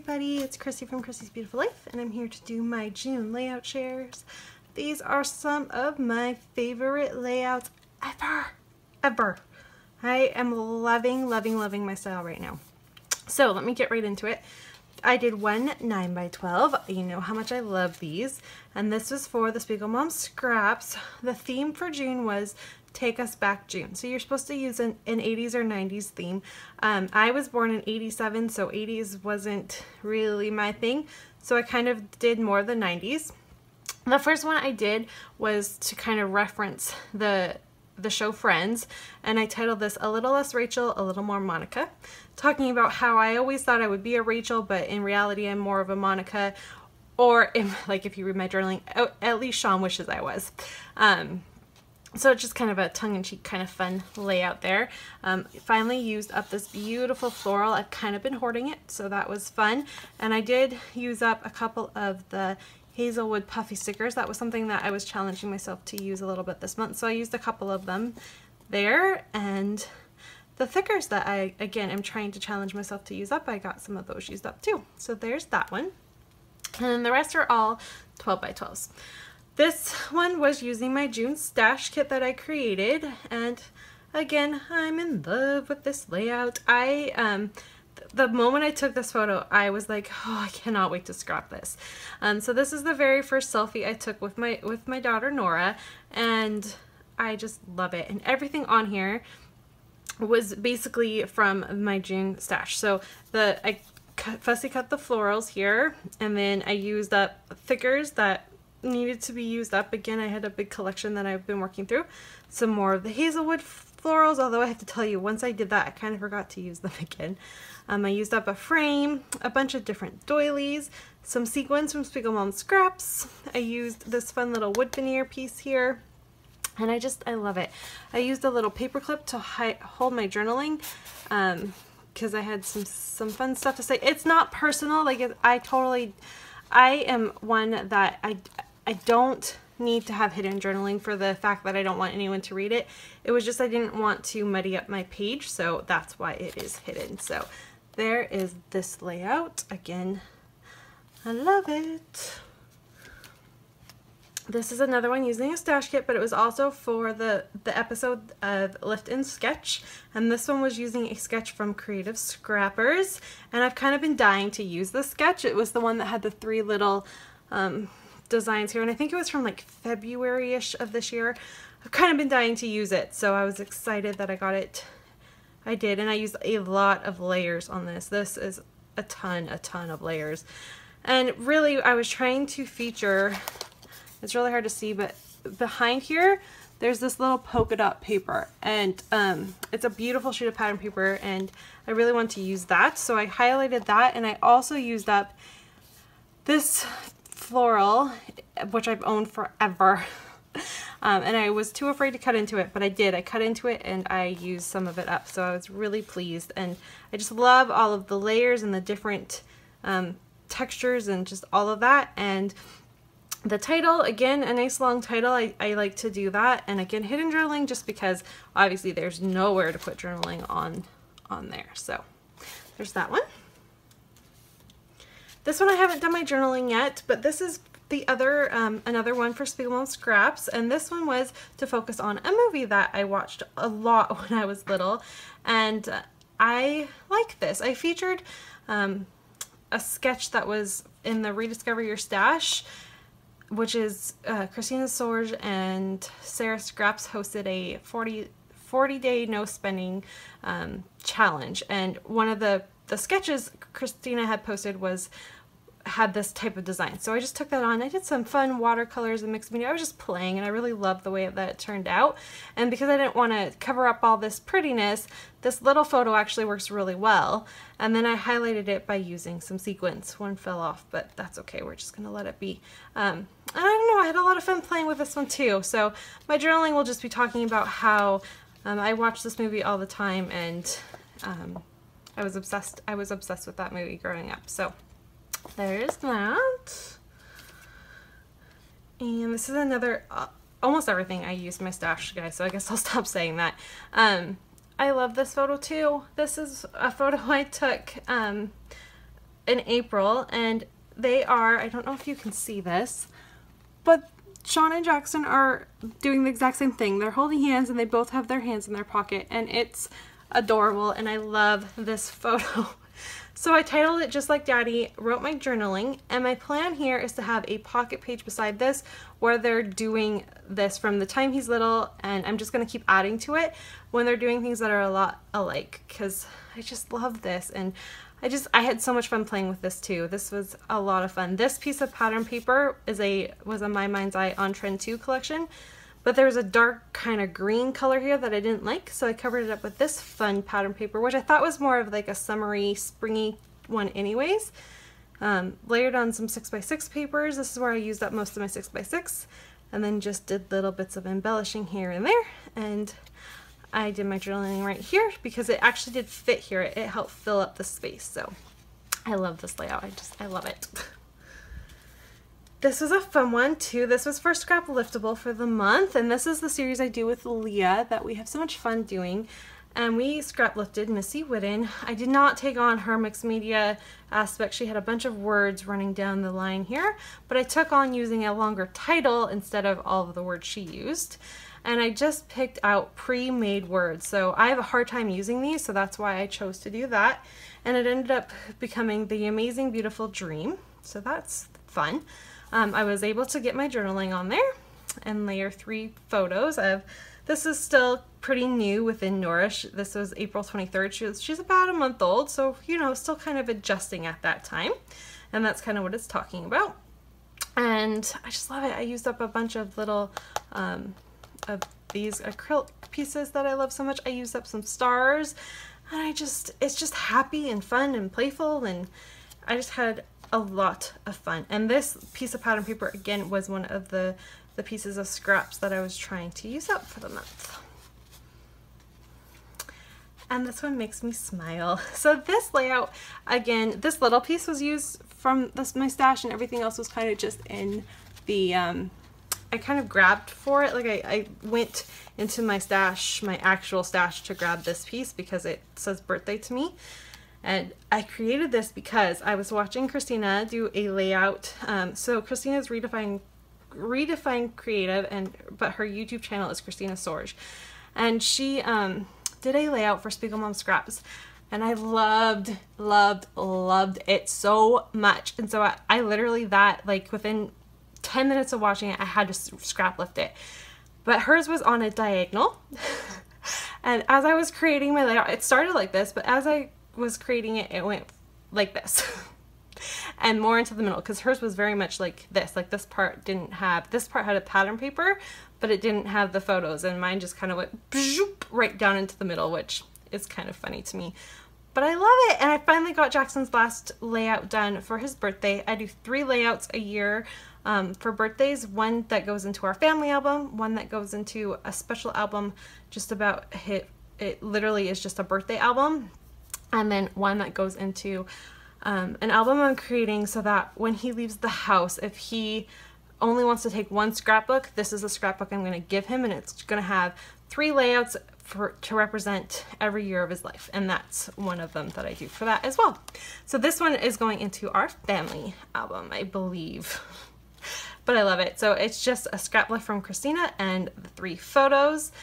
everybody, it's Chrissy from Chrissy's Beautiful Life, and I'm here to do my June layout shares. These are some of my favorite layouts ever. I am loving my style right now. So let me get right into it. I did one 9x12. You know how much I love these. And this was for the Spiegel Mom Scraps. The theme for June was Take Us Back June. So you're supposed to use an 80s or 90s theme. I was born in 87, so 80s wasn't really my thing. So I kind of did more of the 90s. The first one I did was to kind of reference the show Friends, and I titled this A Little Less Rachel, A Little More Monica, talking about how I always thought I would be a Rachel, but in reality I'm more of a Monica, or like if you read my journaling, at least Sean wishes I was. So it's just kind of a tongue-in-cheek kind of fun layout there. Finally used up this beautiful floral. I've kind of been hoarding it, so that was fun. And I did use up a couple of the Hazelwood puffy stickers. That was something that I was challenging myself to use a little bit this month, so I used a couple of them there. And the thickers that I, again, am trying to challenge myself to use up, I got some of those used up too. So there's that one. And then the rest are all 12x12s. This one was using my June stash kit that I created, and again, I'm in love with this layout. The moment I took this photo, I was like, oh, I cannot wait to scrap this. So this is the very first selfie I took with my daughter Nora, and I just love it. And everything on here was basically from my June stash. So I fussy cut the florals here, and then I used up thickers that needed to be used up. Again, I had a big collection that I've been working through. Some more of the Hazelwood florals, although I have to tell you, once I did that, I kind of forgot to use them again. I used up a frame, a bunch of different doilies, some sequins from Spiegel Mom Scraps. I used this fun little wood veneer piece here, and I love it. I used a little paper clip to hold my journaling, because I had some fun stuff to say. It's not personal, like I am one that I don't need to have hidden journaling for the fact that I don't want anyone to read it. It was just I didn't want to muddy up my page, so that's why it is hidden. So there is this layout. Again, I love it. This is another one using a stash kit, but it was also for the episode of Lift and Sketch, and this one was using a sketch from Creative Scrappers, and I've kind of been dying to use this sketch. It was the one that had the three little designs here, and I think it was from like February-ish of this year. I've kind of been dying to use it, so I was excited that I got it. I did, and I used a lot of layers on this. This is a ton of layers, and really I was trying to feature, it's really hard to see, but behind here there's this little polka dot paper, and it's a beautiful sheet of pattern paper, and I really want to use that, so I highlighted that. And I also used up this floral, which I've owned forever. And I was too afraid to cut into it, but I did. I cut into it and I used some of it up, so I was really pleased. And I just love all of the layers and the different textures and just all of that. And the title, again, a nice long title. I like to do that. And again, hidden journaling, just because obviously there's nowhere to put journaling on there. So there's that one. This one I haven't done my journaling yet, but this is the other another one for Spiegel Mom Scraps, and this one was to focus on a movie that I watched a lot when I was little, and I like this. I featured a sketch that was in the Rediscover Your Stash, which is Christina Sorge and Sarah Scraps hosted a 40-day no spending challenge, and one of the sketches Christina had posted had this type of design. So I just took that on. I did some fun watercolors and mixed media. I was just playing, and I really loved the way that it turned out. And because I didn't want to cover up all this prettiness, this little photo actually works really well. And then I highlighted it by using some sequins. One fell off, but that's okay. We're just gonna let it be. And I don't know, I had a lot of fun playing with this one too. So my journaling will just be talking about how I watched this movie all the time, and I was obsessed with that movie growing up. So there's that. And this is another, almost everything I use my stash, guys, so I guess I'll stop saying that. I love this photo too. This is a photo I took in April, and they are, I don't know if you can see this, but Sean and Jackson are doing the exact same thing. They're holding hands and they both have their hands in their pocket, and it's adorable, and I love this photo. So I titled it just like Daddy, wrote my journaling, and my plan here is to have a pocket page beside this where they're doing this from the time he's little, and I'm just going to keep adding to it when they're doing things that are a lot alike, because I just love this, and I had so much fun playing with this too. This was a lot of fun. This piece of pattern paper was a My Mind's Eye On Trend 2 collection, but there's a dark kind of green color here that I didn't like, so I covered it up with this fun pattern paper, which I thought was more of like a summery, springy one anyways. Layered on some 6x6 papers. This is where I used up most of my 6x6, and then just did little bits of embellishing here and there, and I did my journaling right here because it actually did fit here. It helped fill up the space, so I love this layout. I love it. This was a fun one too. This was for Scrap Liftable for the month, and this is the series I do with Leah that we have so much fun doing. And we scrap lifted Missy Whitten. I did not take on her mixed media aspect. She had a bunch of words running down the line here, but I took on using a longer title instead of all of the words she used. And I just picked out pre-made words. So I have a hard time using these, so that's why I chose to do that. And it ended up becoming The Amazing Beautiful Dream. So that's fun. I was able to get my journaling on there and layer 3 photos of, this is still pretty new within Nourish. This was April 23rd. She's about a month old, so you know, still kind of adjusting at that time. And that's kind of what it's talking about. And I just love it. I used up a bunch of little of these acrylic pieces that I love so much. I used up some stars, and it's just happy and fun and playful, and I just had a lot of fun. And this piece of pattern paper again was one of the pieces of scraps that I was trying to use up for the month. And this one makes me smile. So this layout, again, this little piece was used from my stash, and everything else was kind of just in the, I kind of grabbed for it. Like I went into my stash, my actual stash, to grab this piece because it says birthday to me. And I created this because I was watching Christina do a layout. So Christina's Redefine Creative, but her YouTube channel is Christina Sorge. And she did a layout for Spiegelmom Scraps, and I loved it so much. And so I literally, like within 10 minutes of watching it, I had to scrap lift it. But hers was on a diagonal. And as I was creating my layout, it started like this, but as I was creating it, it went like this. And more into the middle, because hers was very much like this. Like this part had a pattern paper, but it didn't have the photos, and mine just kind of went right down into the middle, which is kind of funny to me. But I love it, and I finally got Jackson's last layout done for his birthday. I do 3 layouts a year for birthdays, one that goes into our family album, one that goes into a special album just about it literally is just a birthday album, and then one that goes into an album I'm creating so that when he leaves the house, if he only wants to take one scrapbook, this is a scrapbook I'm going to give him, and it's going to have 3 layouts to represent every year of his life, and that's one of them that I do for that as well. So this one is going into our family album, I believe. But I love it. So it's just a scrap lift from Christina and the 3 photos,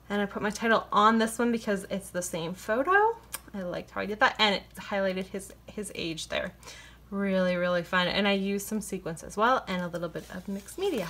and I put my title on this one because it's the same photo. I liked how I did that, and it highlighted his age there. Really, really fun. And I used some sequins as well, and a little bit of mixed media.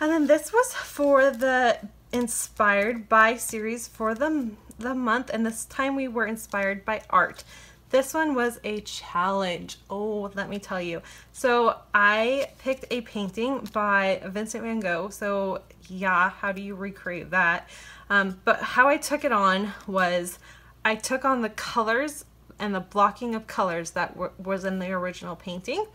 And then this was for the Inspired By series for the month, and this time we were inspired by art. This one was a challenge. Oh, let me tell you. So I picked a painting by Vincent van Gogh. So yeah, how do you recreate that? But how I took it on was I took on the colors and the blocking of colors that was in the original painting,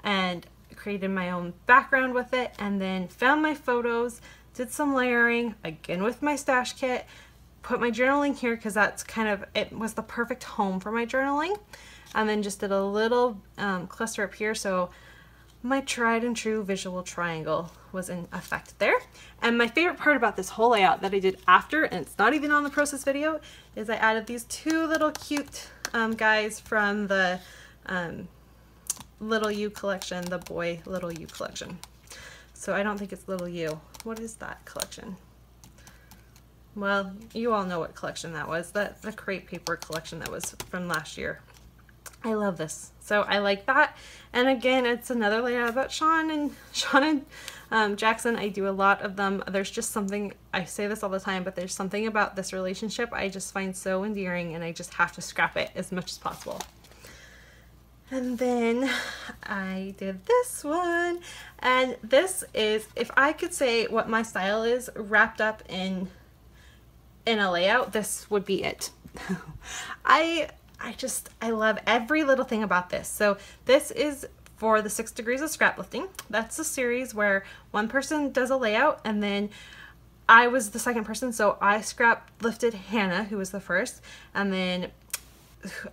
and created my own background with it, and then found my photos, did some layering, again with my stash kit, put my journaling here because that's it was the perfect home for my journaling, and then just did a little cluster up here. So my tried and true visual triangle was in effect there. And my favorite part about this whole layout that I did after, and it's not even on the process video, is I added these two little cute guys from the Little You collection, the Boy Little You collection. So I don't think it's Little You. What is that collection? Well, you all know what collection that was. That's the crepe paper collection that was from last year. I love this. So I like that. And again, it's another layout about Sean and Jackson. I do a lot of them. There's just something, I say this all the time, but there's something about this relationship I just find so endearing, and I just have to scrap it as much as possible. And then I did this one, and this is, if I could say what my style is wrapped up in a layout, this would be it. I love every little thing about this. So this is for the 6 Degrees of Scraplifting. That's a series where one person does a layout, and then I was the second person, so I scrap lifted Hannah, who was the first, and then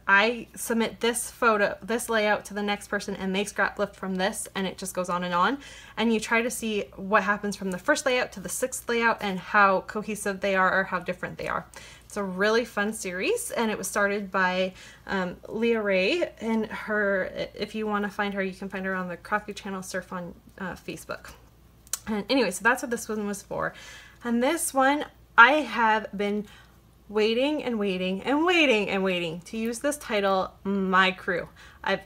I submit this layout to the next person, and they scrap lift from this, and it just goes on. And you try to see what happens from the first layout to the 6th layout and how cohesive they are or how different they are. It's a really fun series, and it was started by Leah Ray, and if you want to find her, you can find her on the Crafty Channel Surf on Facebook. And anyway, so that's what this one was for. And this one, I have been waiting and waiting and waiting and waiting to use this title, My Crew. I've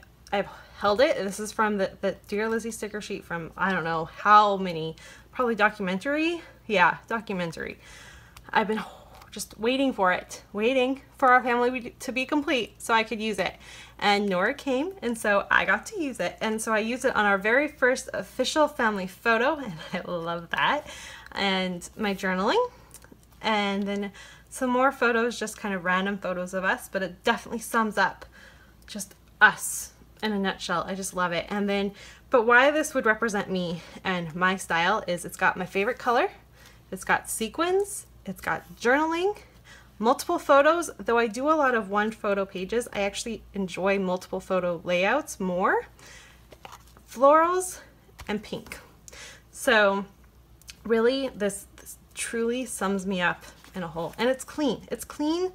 held it. This is from the Dear Lizzie sticker sheet from, I don't know how many, probably documentary. Yeah, documentary. I've been just waiting for it, waiting for our family to be complete so I could use it. And Nora came, and so I got to use it. And so I used it on our very first official family photo, and I love that. And my journaling, and then some more photos, just kind of random photos of us, but it definitely sums up just us in a nutshell. I just love it. And then, but why this would represent me and my style is it's got my favorite color, it's got sequins, it's got journaling, multiple photos. Though I do a lot of one photo pages, I actually enjoy multiple photo layouts more, florals, and pink. So really, this truly sums me up in a whole, and it's clean. It's clean.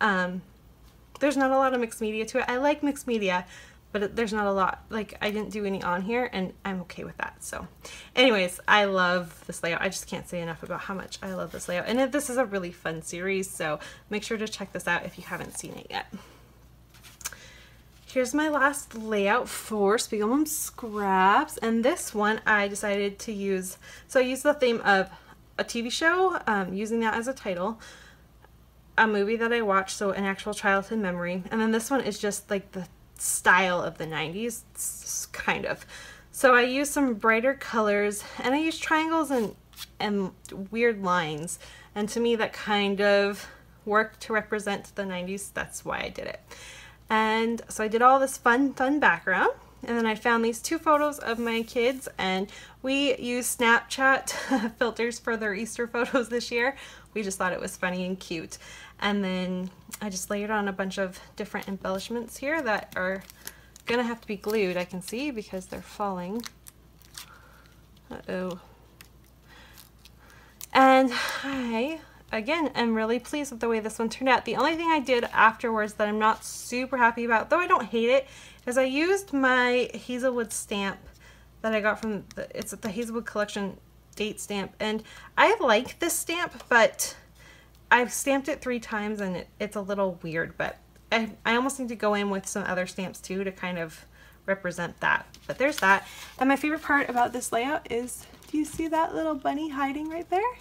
There's not a lot of mixed media to it. I like mixed media, but there's not a lot. Like, I didn't do any on here, and I'm okay with that. So anyways, I love this layout. I just can't say enough about how much I love this layout. And this is a really fun series, so make sure to check this out if you haven't seen it yet. Here's my last layout for Spiegelmom Scraps, and this one I decided to use, so I used the theme of a TV show, using that as a title, a movie that I watched, so an actual childhood memory, and then this one is just like the style of the 90s, kind of. So I used some brighter colors, and I used triangles and weird lines, and to me that kind of worked to represent the 90s. That's why I did it. And so I did all this fun background, and then I found these two photos of my kids, and we used Snapchat filters for their Easter photos this year. We just thought it was funny and cute. And then I just layered on a bunch of different embellishments here that are gonna have to be glued, I can see, because they're falling. Uh-oh. And I, again, am really pleased with the way this one turned out. The only thing I did afterwards that I'm not super happy about, though I don't hate it, is I used my Hazelwood stamp that I got from it's the Hazelwood Collection date stamp, and I like this stamp, but I've stamped it 3 times and it's a little weird, but I almost need to go in with some other stamps too to kind of represent that. But there's that. And my favorite part about this layout is, do you see that little bunny hiding right there?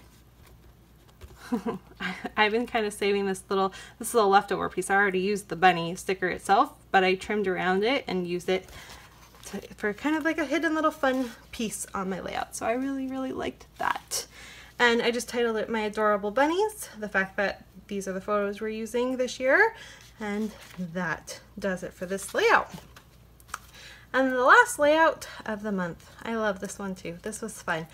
I've been kind of saving this little leftover piece. I already used the bunny sticker itself, but I trimmed around it and used it for kind of like a hidden little fun piece on my layout. So I really liked that. And I just titled it My Adorable Bunnies, the fact that these are the photos we're using this year, and that does it for this layout. And the last layout of the month, I love this one too. This was fun.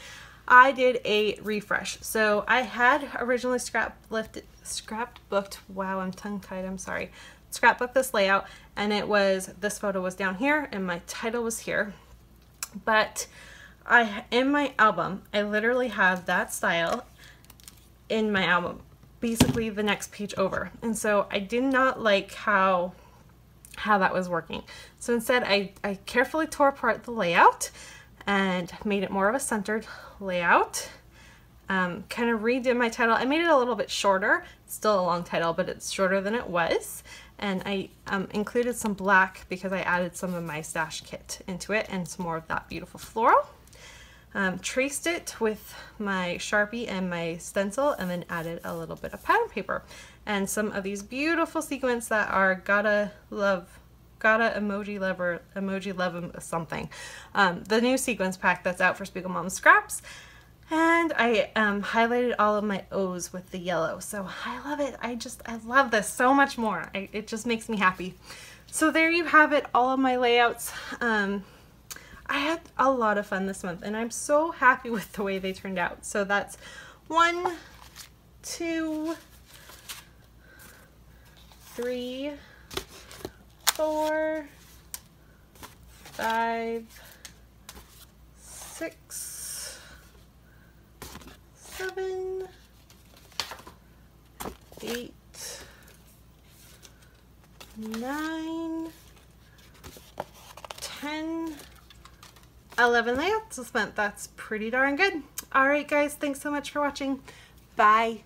I did a refresh. So I had originally scrapbooked, wow, I'm tongue-tied, I'm sorry, scrapbooked this layout, and it was, this photo was down here and my title was here. But in my album, I literally have that style in my album, basically the next page over. And so I did not like how that was working. So instead I carefully tore apart the layout and made it more of a centered layout. Kind of redid my title. I made it a little bit shorter, still a long title, but it's shorter than it was. And I included some black because I added some of my stash kit into it and some more of that beautiful floral. Traced it with my Sharpie and my stencil, and then added a little bit of pattern paper and some of these beautiful sequins that are Gotta Emoji Love something. The new sequence pack that's out for Spiegel Mom Scraps. And I highlighted all of my O's with the yellow. So I love it. I love this so much more. It just makes me happy. So there you have it, all of my layouts. I had a lot of fun this month, and I'm so happy with the way they turned out. So that's 1, 2, 3, 4, 5, 6, 7, 8, 9, 10, 11 layouts this month. That's pretty darn good. Alright guys, thanks so much for watching. Bye.